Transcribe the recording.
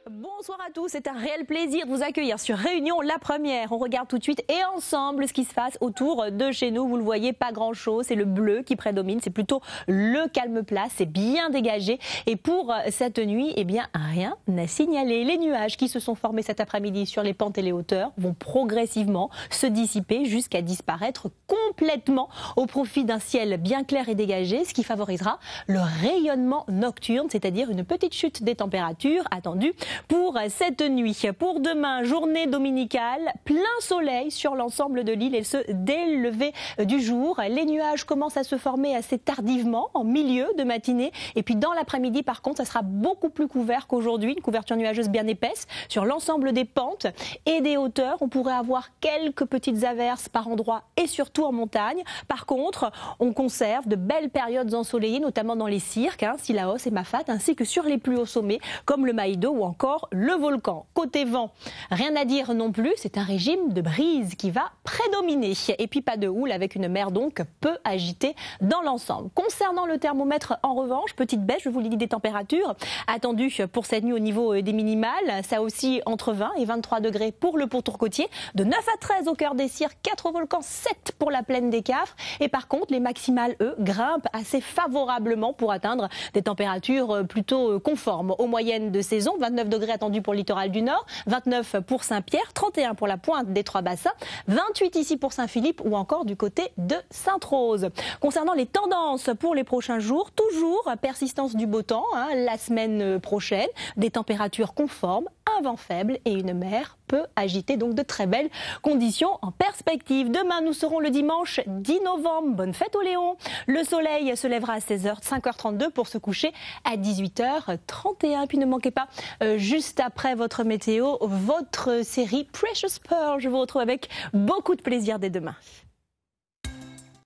Bonsoir à tous, c'est un réel plaisir de vous accueillir sur Réunion la première. On regarde tout de suite et ensemble ce qui se passe autour de chez nous. Vous le voyez, pas grand chose, c'est le bleu qui prédomine, c'est plutôt le calme plat, c'est bien dégagé. Et pour cette nuit, eh bien rien n'a signalé. Les nuages qui se sont formés cet après-midi sur les pentes et les hauteurs vont progressivement se dissiper jusqu'à disparaître complètement au profit d'un ciel bien clair et dégagé, ce qui favorisera le rayonnement nocturne, c'est-à-dire une petite chute des températures attendues pour cette nuit. Pour demain, journée dominicale, plein soleil sur l'ensemble de l'île et ce dès le lever du jour. Les nuages commencent à se former assez tardivement, en milieu de matinée. Et puis dans l'après-midi, par contre, ça sera beaucoup plus couvert qu'aujourd'hui. Une couverture nuageuse bien épaisse sur l'ensemble des pentes et des hauteurs. On pourrait avoir quelques petites averses par endroits et surtout en montagne. Par contre, on conserve de belles périodes ensoleillées, notamment dans les cirques, Sillaos et Mafat, ainsi que sur les plus hauts sommets, comme le Maïdo ou encore le volcan. Côté vent, rien à dire non plus, c'est un régime de brise qui va prédominer. Et puis pas de houle avec une mer donc peu agitée dans l'ensemble. Concernant le thermomètre, en revanche, petite baisse, je vous l'ai dit, des températures attendues pour cette nuit au niveau des minimales. Ça aussi entre 20 et 23 degrés pour le pourtour côtier, de 9 à 13 au cœur des cirques, 4 au volcan, 7 pour la plaine des Cafres. Et par contre, les maximales, eux, grimpent assez favorablement pour atteindre des températures plutôt conformes aux moyennes de saison. 29 degrés attendus pour le littoral du Nord, 29 pour Saint-Pierre, 31 pour la pointe des Trois-Bassins, 28 ici pour Saint-Philippe ou encore du côté de Sainte-Rose. Concernant les tendances pour les prochains jours, toujours persistance du beau temps, la semaine prochaine, des températures conformes, un vent faible et une mer peu agitée, donc de très belles conditions en perspective. Demain, nous serons le dimanche 10 novembre. Bonne fête au Léon. Le soleil se lèvera à 16h, 5h32 pour se coucher à 18h31. Puis ne manquez pas, juste après votre météo, votre série Precious Pearl. Je vous retrouve avec beaucoup de plaisir dès demain.